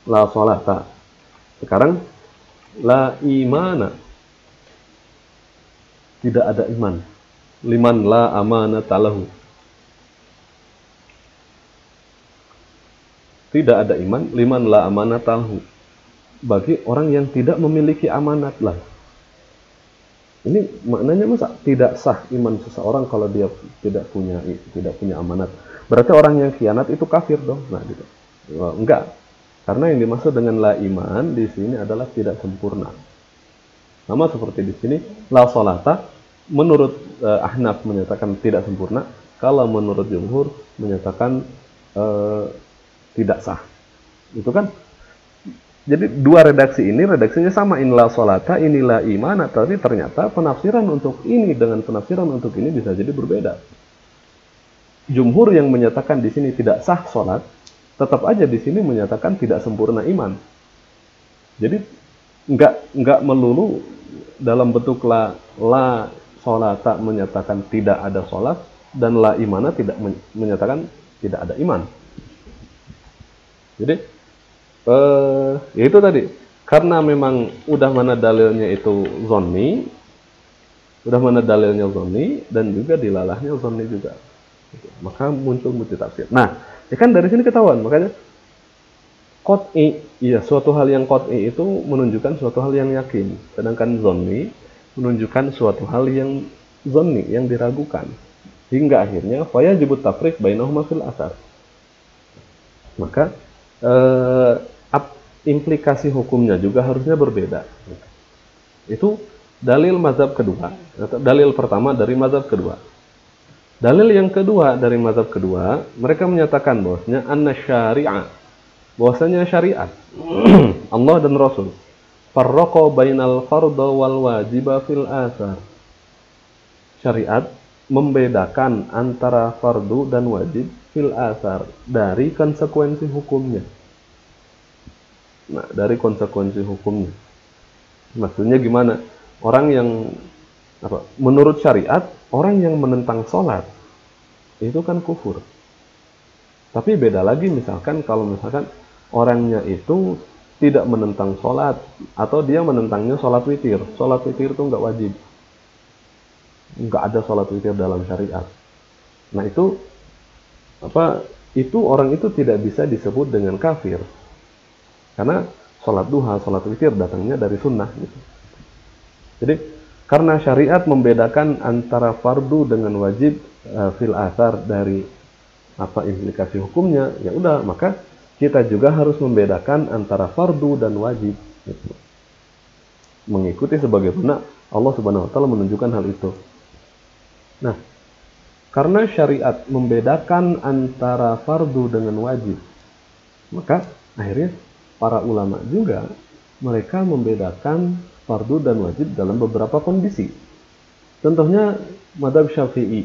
la sholata. Sekarang la imana. Tidak ada iman. Liman la amanata lahu. Tidak ada iman, liman la amanata lahu. Bagi orang yang tidak memiliki amanat lah. Ini maknanya masa tidak sah iman seseorang kalau dia tidak punya amanat. Berarti orang yang khianat itu kafir dong. Nah, gitu. Enggak. Karena yang dimaksud dengan la iman di sini adalah tidak sempurna. Sama seperti di sini la sholata, menurut Ahnaf menyatakan tidak sempurna, kalau menurut jumhur menyatakan tidak sah. Itu kan. Jadi dua redaksi ini, redaksinya sama, inilah sholata, inilah iman, tapi ternyata penafsiran untuk ini dengan penafsiran untuk ini bisa jadi berbeda. Jumhur yang menyatakan di sini tidak sah sholat, tetap aja di sini menyatakan tidak sempurna iman. Jadi nggak melulu dalam bentuk la sholata menyatakan tidak ada sholat, dan la imana tidak menyatakan tidak ada iman. Jadi ya itu tadi, karena memang udah mana dalilnya itu zonni, dan juga dilalahnya zonni juga, maka muncul multitafsir. Nah, ya kan dari sini ketahuan, makanya qat'i, iya, suatu hal yang qat'i itu menunjukkan suatu hal yang yakin, sedangkan zonni menunjukkan suatu hal yang zonni, yang diragukan, hingga akhirnya fayajibut tafriq bainahuma fil asar. Maka implikasi hukumnya juga harusnya berbeda. Itu dalil mazhab kedua, dalil pertama dari mazhab kedua. Dalil yang kedua dari mazhab kedua, mereka menyatakan bahwasanya anna syari'ah, bahwasanya syariat Allah dan Rasul farraqa bainal fardha wal wajiba fil asar. Syariat membedakan antara fardu dan wajib fil asar, dari konsekuensi hukumnya. Nah, dari konsekuensi hukumnya. Maksudnya gimana? Orang yang menurut syariat, orang yang menentang sholat itu kan kufur. Tapi beda lagi misalkan kalau misalkan orangnya itu tidak menentang sholat, atau dia menentangnya sholat witir. Sholat witir itu nggak wajib. Nggak ada sholat witir dalam syariat. Nah, itu orang itu tidak bisa disebut dengan kafir. Karena sholat duha, sholat witir datangnya dari sunnah gitu. Jadi karena syariat membedakan antara fardu dengan wajib fil asar, dari implikasi hukumnya, ya udah, maka kita juga harus membedakan antara fardu dan wajib gitu. Mengikuti sebagaimana Allah Subhanahu wa taala menunjukkan hal itu. Nah, karena syariat membedakan antara fardu dengan wajib, maka akhirnya para ulama juga mereka membedakan fardu dan wajib dalam beberapa kondisi. Contohnya mazhab Syafi'i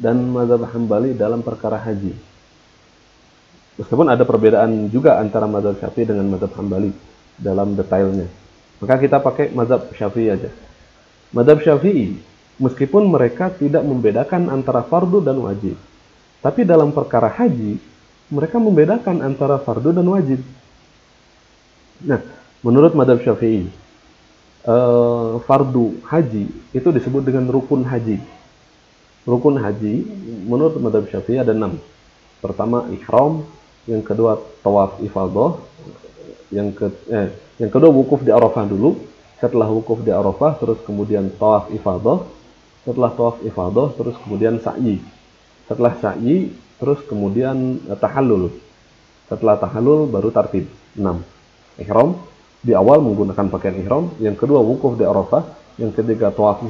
dan mazhab Hambali dalam perkara haji. Meskipun ada perbedaan juga antara mazhab Syafi'i dengan mazhab Hambali dalam detailnya, maka kita pakai mazhab Syafi'i aja. Mazhab Syafi'i, meskipun mereka tidak membedakan antara fardu dan wajib, tapi dalam perkara haji mereka membedakan antara fardu dan wajib. Nah, menurut mazhab Syafi'i, fardu haji itu disebut dengan rukun haji. Rukun haji menurut mazhab Syafi'i ada 6. Pertama ihram, yang kedua tawaf ifadah, yang kedua wukuf di Arafah dulu. Setelah wukuf di Arafah terus kemudian tawaf ifadah. Setelah tawaf ifadah terus kemudian sa'i. Setelah sa'i terus kemudian tahallul. Setelah tahallul baru tartib 6. Ihram di awal menggunakan pakaian ihram, yang kedua wukuf di Arafah, yang ketiga tawaf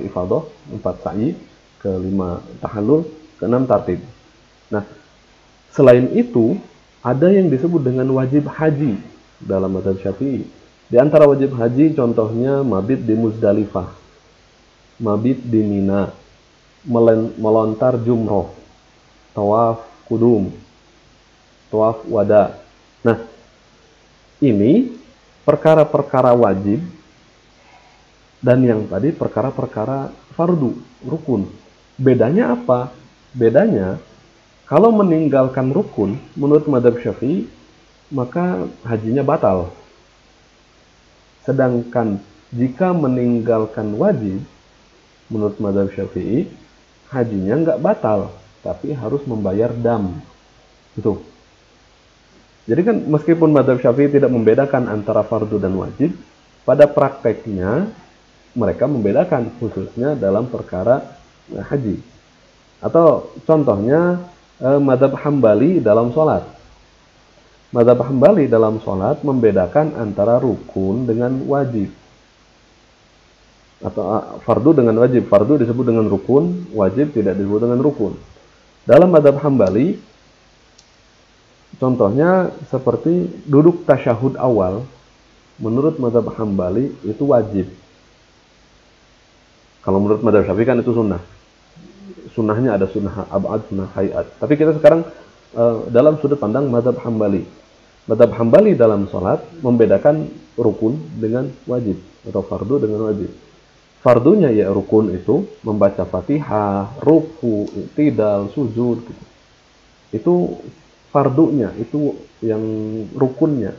ifadah, 4 sa'i, kelima tahallul, keenam tartib. Nah, selain itu ada yang disebut dengan wajib haji dalam mazhab Syafi'i. Di antara wajib haji contohnya mabit di Muzdalifah, mabit di Mina, melontar jumroh, tawaf kudum, tawaf wada. Nah, ini perkara-perkara wajib, dan yang tadi perkara-perkara fardu, rukun. Bedanya apa? Bedanya, kalau meninggalkan rukun, menurut mazhab Syafi'i, maka hajinya batal. Sedangkan jika meninggalkan wajib, menurut mazhab Syafi'i, hajinya nggak batal, tapi harus membayar dam. Itu. Jadi kan meskipun mazhab Syafi'i tidak membedakan antara fardu dan wajib, pada prakteknya mereka membedakan, khususnya dalam perkara haji. Atau contohnya mazhab Hambali dalam sholat. Mazhab Hambali dalam sholat membedakan antara rukun dengan wajib. Atau fardu dengan wajib. Fardu disebut dengan rukun, wajib tidak disebut dengan rukun. Dalam mazhab Hambali, contohnya seperti duduk tasyahud awal, menurut mazhab Hambali itu wajib. Kalau menurut mazhab Syafi'i kan itu sunnah. Sunnahnya ada sunnah abad, sunnah hayat. Tapi kita sekarang dalam sudut pandang mazhab Hambali. Mazhab Hambali dalam sholat membedakan rukun dengan wajib, atau fardu dengan wajib. fardunya ya rukun itu membaca Fatihah, ruku, i'tidal, sujud gitu. Itu fardunya, itu yang rukunnya.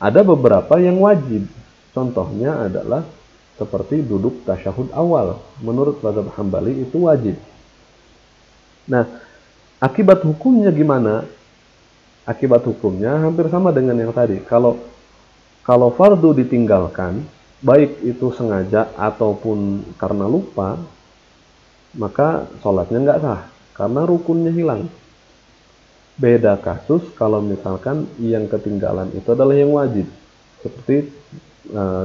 Ada beberapa yang wajib. Contohnya adalah seperti duduk tasyahud awal. Menurut mazhab Hambali itu wajib. Nah, akibat hukumnya gimana? Akibat hukumnya hampir sama dengan yang tadi. Kalau fardu ditinggalkan, baik itu sengaja ataupun karena lupa, maka sholatnya nggak sah karena rukunnya hilang. Beda kasus kalau misalkan yang ketinggalan itu adalah yang wajib, seperti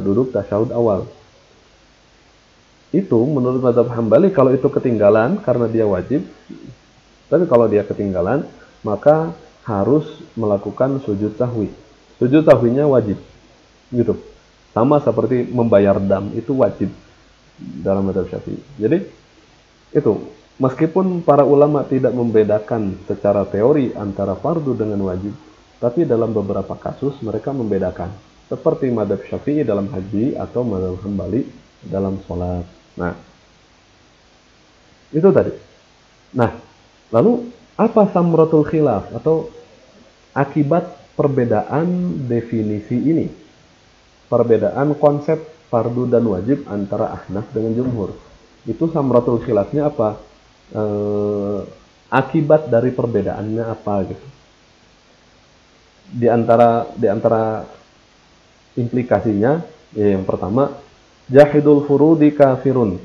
duduk tasyahud awal. Itu menurut mazhab Hambali kalau itu ketinggalan karena dia wajib, tapi kalau dia ketinggalan maka harus melakukan sujud sahwi. Sujud sahwinya wajib, gitu. Sama seperti membayar dam itu wajib dalam mazhab Syafi'i. Jadi itu meskipun para ulama tidak membedakan secara teori antara fardu dengan wajib, tapi dalam beberapa kasus mereka membedakan. Seperti mazhab Syafi'i dalam haji atau mazhab Hambali dalam sholat. Nah, itu tadi. Nah, lalu apa samratul khilaf atau akibat perbedaan definisi ini? Perbedaan konsep fardu dan wajib antara Ahnaf dengan Jumhur. Itu samratul khilafnya apa? Akibat dari perbedaannya apa gitu. Di antara implikasinya ya yang pertama, jahidul furudi kafirun.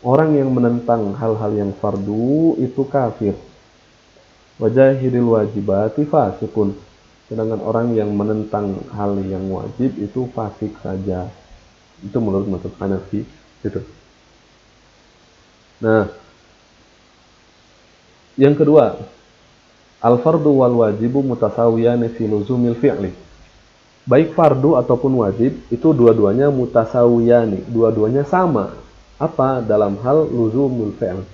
Orang yang menentang hal-hal yang fardu itu kafir. Wajahidil wajibati fasikun. Sedangkan orang yang menentang hal yang wajib itu fasik saja. Itu menurut mazhab Hanafi gitu. Nah, yang kedua, al-fardu wal wajibu mutasawiyani fi luzumil fi'li. Baik fardu ataupun wajib itu dua-duanya mutasawiyani, dua-duanya sama. Apa? Dalam hal luzumul fi'l,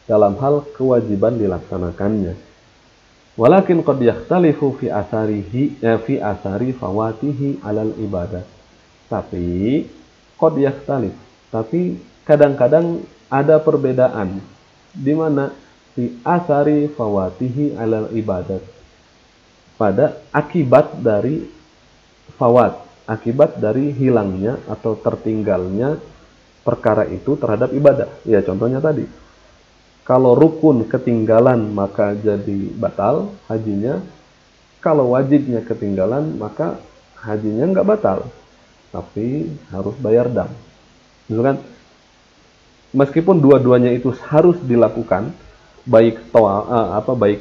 dalam hal kewajiban dilaksanakannya. Walakin qad yakhtalifu fi asari fawatihi alal ibadah. Tapi qad yakhtalif, tapi kadang-kadang ada perbedaan di mana fi asari fawatihi alal ibadat, pada akibat dari fawat, akibat dari hilangnya atau tertinggalnya perkara itu terhadap ibadah. Ya contohnya tadi, kalau rukun ketinggalan maka jadi batal hajinya, kalau wajibnya ketinggalan maka hajinya nggak batal, tapi harus bayar dam. Misalkan meskipun dua-duanya itu harus dilakukan, baik baik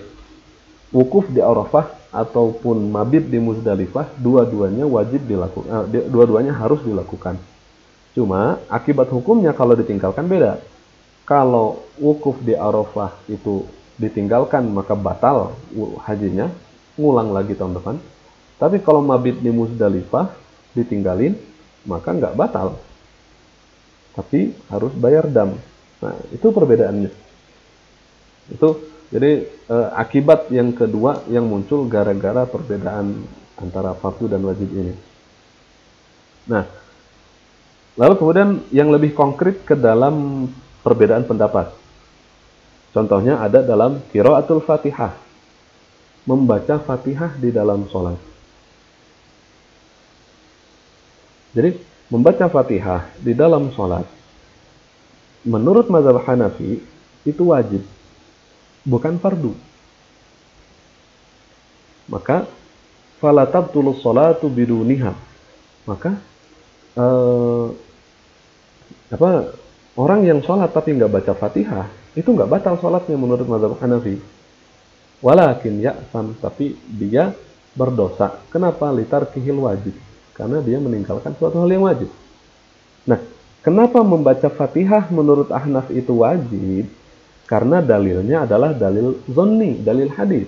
wukuf di Arafah ataupun mabit di Muzdalifah, dua-duanya wajib dilakukan, dua-duanya harus dilakukan. Cuma akibat hukumnya kalau ditinggalkan beda. Kalau wukuf di Arafah itu ditinggalkan maka batal hajinya, ngulang lagi tahun depan. Tapi kalau mabit di Muzdalifah ditinggalin maka nggak batal, tapi harus bayar dam. Nah itu perbedaannya. Itu jadi akibat yang kedua yang muncul gara-gara perbedaan antara fardu dan wajib ini. Nah, lalu kemudian yang lebih konkret ke dalam perbedaan pendapat. Contohnya ada dalam qiraatul Fatihah. Membaca Fatihah di dalam sholat. Jadi, membaca Fatihah di dalam sholat, menurut mazhab Hanafi, itu wajib. Bukan fardu. Maka, fala tabtulus sholatu biduniha. Maka, orang yang sholat tapi nggak baca Fatihah, itu nggak batal sholatnya menurut mazhab Hanafi. Walakin ya'sam, tapi dia berdosa. Kenapa? Litarkihil wajib. Karena dia meninggalkan suatu hal yang wajib. Nah, kenapa membaca Fatihah menurut Ahnaf itu wajib? Karena dalilnya adalah dalil zonni, dalil hadis.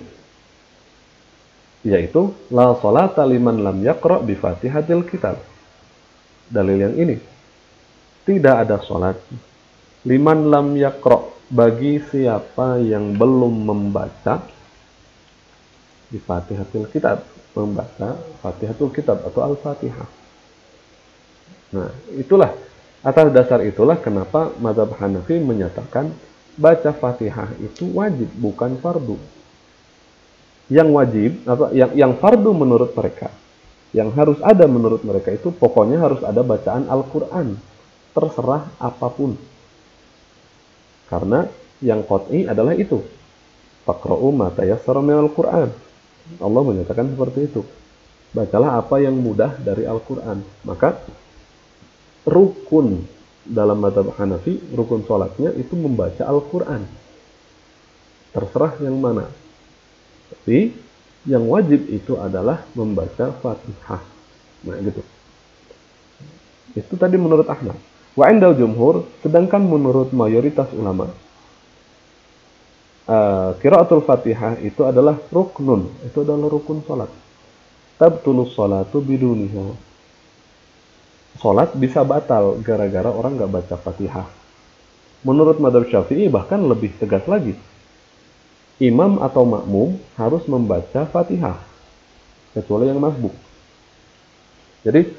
Yaitu, la sholata liman lam yaqra' bi Fatihatil kitab. Dalil yang ini. Tidak ada sholat liman lam yaqra', bagi siapa yang belum membaca di Fatihatul Kitab, membaca Fatihatul Kitab atau Al-Fatihah. Nah, itulah Atas dasar itulah kenapa mazhab Hanafi menyatakan baca Fatihah itu wajib, bukan fardu. Yang wajib apa yang fardu menurut mereka, yang harus ada menurut mereka itu pokoknya harus ada bacaan Al-Qur'an, terserah apapun. Karena yang qat'i adalah itu. Faqra'u ma tayassara minal Qur'an. Allah menyatakan seperti itu. Bacalah apa yang mudah dari Al-Qur'an. Maka rukun dalam mazhab Hanafi, rukun sholatnya itu membaca Al-Qur'an. Terserah yang mana. Tapi yang wajib itu adalah membaca Fatihah. Nah, gitu. Itu tadi menurut Ahmad. Wa indal jumhur, sedangkan menurut mayoritas ulama, qiraatul Fatihah itu adalah ruknun, itu adalah rukun salat. Tabtulus salatu biduniha. Salat bisa batal gara-gara orang nggak baca Fatihah. Menurut mazhab Syafi'i bahkan lebih tegas lagi. Imam atau makmum harus membaca Fatihah kecuali yang masbuk. Jadi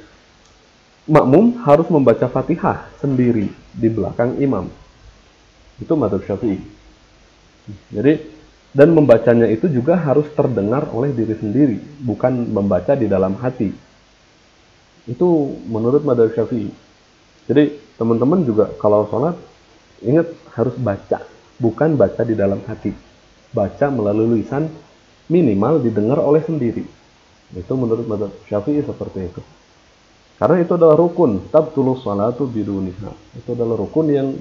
makmum harus membaca Fatihah sendiri di belakang imam. Itu mazhab Syafi'i. Jadi dan membacanya itu juga harus terdengar oleh diri sendiri, bukan membaca di dalam hati. Itu menurut mazhab Syafi'i. Jadi teman-teman juga kalau sholat ingat harus baca, bukan baca di dalam hati. Baca melalui lisan, minimal didengar oleh sendiri. Itu menurut mazhab Syafi'i seperti itu. Karena itu adalah rukun, tabtulus salatu biduniha. Itu adalah rukun yang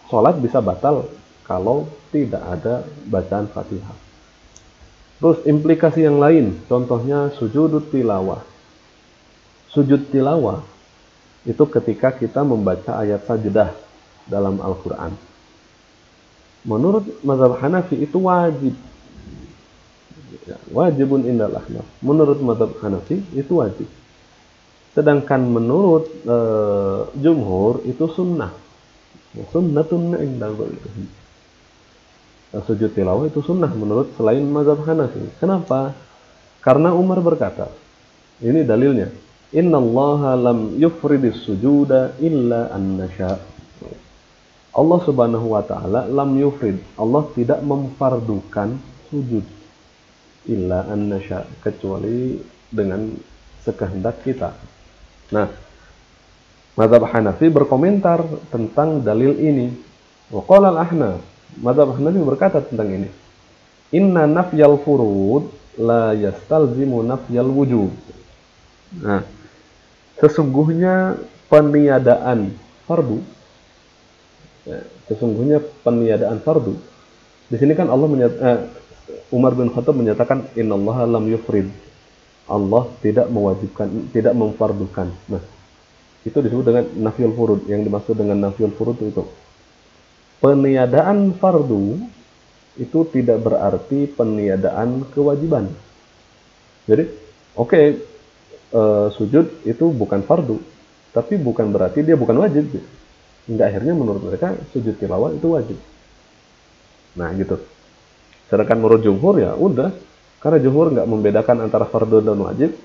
sholat bisa batal kalau tidak ada bacaan Fatihah. Terus implikasi yang lain, contohnya sujud tilawah. Sujud tilawah itu ketika kita membaca ayat sajdah dalam Al-Quran. Menurut mazhab Hanafi itu wajib. Wajibun indal Ahnaf. Menurut mazhab Hanafi itu wajib. Sedangkan menurut jumhur itu sunnah. Sunnatun indal itu. Sujud tilawah itu sunnah menurut selain mazhab Hanafi. Kenapa? Karena Umar berkata, ini dalilnya, innallaha lam yufridis sujuda illa an nasha. Allah subhanahu wa ta'ala lam yufrid. Allah tidak memfardukan sujud illa an nasha, kecuali dengan sekehendak kita. Nah, mazhab Hanafi berkomentar tentang dalil ini. Wa qala al-Ahnaf, mazhab Hanafi berkata tentang ini, inna nafyal furud la yastalzimu nafyal wujub. Nah, sesungguhnya peniadaan fardu, di sini kan Umar bin Khattab menyatakan innallaha lam yufrid. Allah tidak mewajibkan, tidak memfardukan. Nah, itu disebut dengan nafyul furud. Yang dimaksud dengan nafyul furud itu peniadaan fardu itu tidak berarti peniadaan kewajiban. Jadi, sujud itu bukan fardu, tapi bukan berarti dia bukan wajib. Hingga akhirnya menurut mereka sujud tilawah itu wajib. Nah, gitu. Sedangkan menurut jumhur ya udah, karena jumhur nggak membedakan antara fardu dan wajib,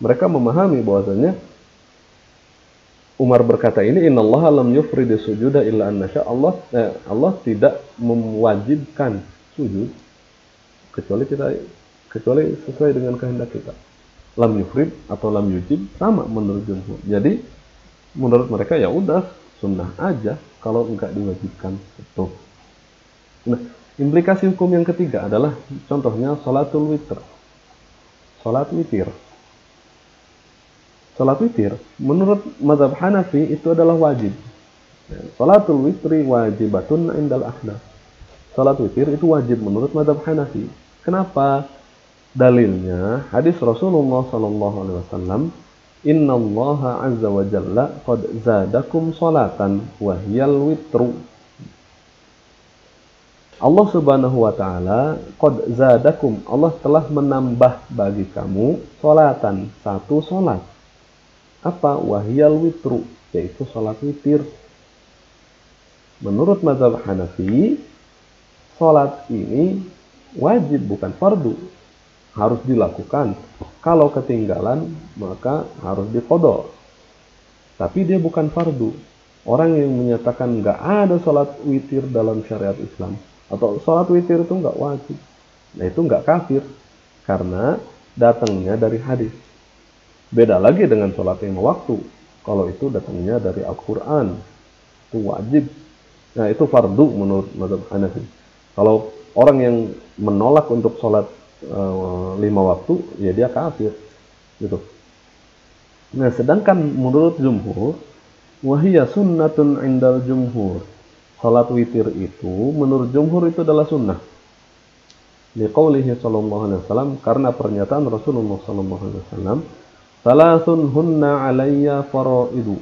mereka memahami bahwasanya Umar berkata ini, innallaha lam yufridis sujuda illa an nasha. Allah tidak mewajibkan sujud kecuali sesuai dengan kehendak kita. Lam yufrid atau lam yujib sama menurut jumhur. Jadi menurut mereka ya udah sunnah aja kalau enggak diwajibkan itu. Nah, implikasi hukum yang ketiga adalah contohnya sholatul witr. Sholat witir. Sholat witir menurut mazhab Hanafi itu adalah wajib. Sholatul witri wajibatun indal Ahnaf. Sholat witir itu wajib menurut mazhab Hanafi. Kenapa? Dalilnya hadis Rasulullah SAW, innallaha azza wa jalla qad zadakum sholatan wa hiyal witru. Allah subhanahu wa ta'ala qad zadakum, Allah telah menambah bagi kamu sholatan, satu sholat. Apa? Wahiyal witru, yaitu sholat witir. Menurut mazhab Hanafi, sholat ini wajib bukan fardu, harus dilakukan. Kalau ketinggalan maka harus diqadha. Tapi dia bukan fardu. Orang yang menyatakan nggak ada sholat witir dalam syariat Islam, atau sholat witir itu nggak wajib, nah itu nggak kafir, karena datangnya dari hadis. Beda lagi dengan sholat 5 waktu, kalau itu datangnya dari Al-Quran, itu wajib. Nah itu fardu menurut mazhab Hanafi. Kalau orang yang menolak untuk sholat 5 waktu, ya dia kafir, gitu. Nah sedangkan menurut jumhur, wahiyya sunnatun indal jumhur. Salat witir itu menurut jumhur itu adalah sunnah. Liqaulihi sallallahu alaihi wasallam, karena pernyataan Rasulullah sallallahu alaihi wasallam, salasun hunna alayya faraidu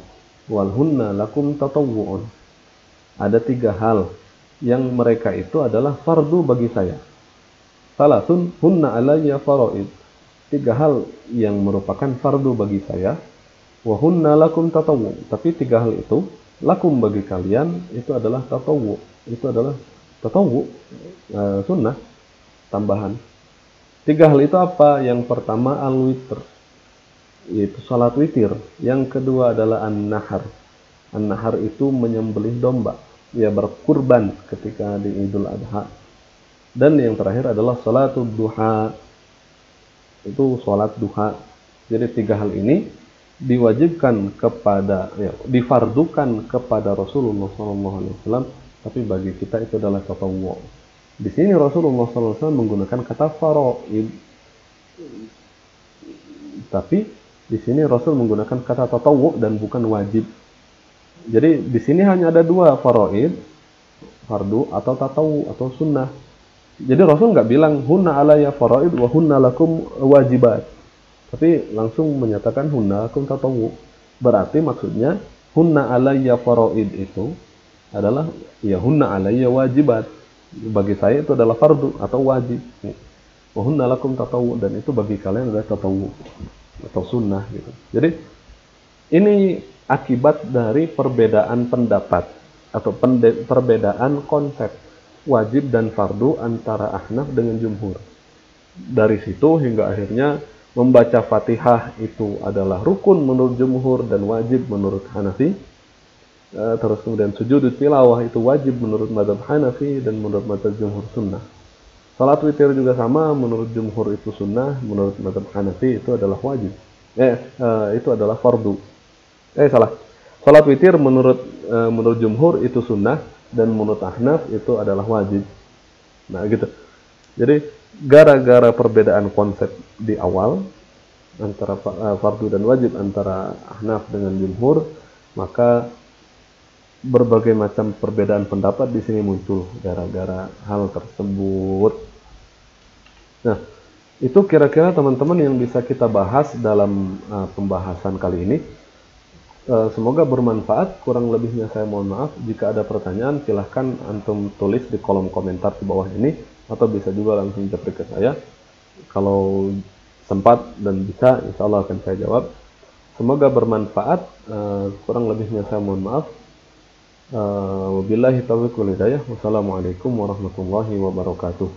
wal hunna lakum tatawwu'un. Ada 3 hal yang mereka itu adalah fardu bagi saya. Salasun hunna alayya faraid. 3 hal yang merupakan fardu bagi saya. Wa hunna lakum tatawwu. Tapi 3 hal itu lakum bagi kalian itu adalah tatawwu. Itu adalah tatawwu, sunnah tambahan. 3 hal itu apa? Yang pertama al-witr, yaitu salat witir. Yang kedua adalah an-nahar. An-nahar itu menyembelih domba, ya berkurban ketika di Idul Adha. Dan yang terakhir adalah salatul duha, itu salat duha. Jadi 3 hal ini diwajibkan kepada, ya, difardukan kepada Rasulullah SAW, tapi bagi kita itu adalah tatawwu. Di sini Rasulullah SAW menggunakan kata faraid, tapi di sini Rasul menggunakan kata tatawwu dan bukan wajib. Jadi di sini hanya ada 2, faraid, fardu, atau tatawwu atau sunnah. Jadi Rasul nggak bilang hunna alayya faraid wa hunna lakum wajibat, tapi langsung menyatakan hunna lakum tatawwu. Berarti maksudnya hunna alayya faraid itu adalah ya hunna alayya wajibat, bagi saya itu adalah fardu atau wajib. Wa hunna lakum tatawwu, dan itu bagi kalian adalah tatawwu atau sunnah gitu. Jadi ini akibat dari perbedaan pendapat atau perbedaan konsep wajib dan fardu antara Ahnaf dengan jumhur. Dari situ hingga akhirnya membaca Fatihah itu adalah rukun menurut jumhur dan wajib menurut Hanafi. Terus kemudian sujud tilawah itu wajib menurut mazhab Hanafi dan menurut mazhab jumhur sunnah. Salat witir juga sama, menurut jumhur itu sunnah, menurut mazhab Hanafi itu adalah wajib. Itu adalah fardu. Salat witir menurut jumhur itu sunnah, dan menurut Ahnaf itu adalah wajib. Nah gitu. Jadi gara-gara perbedaan konsep di awal antara fardu dan wajib antara Ahnaf dengan jumhur, maka berbagai macam perbedaan pendapat di sini muncul gara-gara hal tersebut. Nah, itu kira-kira teman-teman yang bisa kita bahas dalam pembahasan kali ini. Semoga bermanfaat. Kurang lebihnya saya mohon maaf. Jika ada pertanyaan, silahkan antum tulis di kolom komentar di bawah ini, atau bisa juga langsung japri ke saya. Kalau sempat dan bisa, insya Allah akan saya jawab. Semoga bermanfaat. Kurang lebihnya saya mohon maaf. Wabillahi taufiq wal hidayah. Wassalamualaikum warahmatullahi wabarakatuh.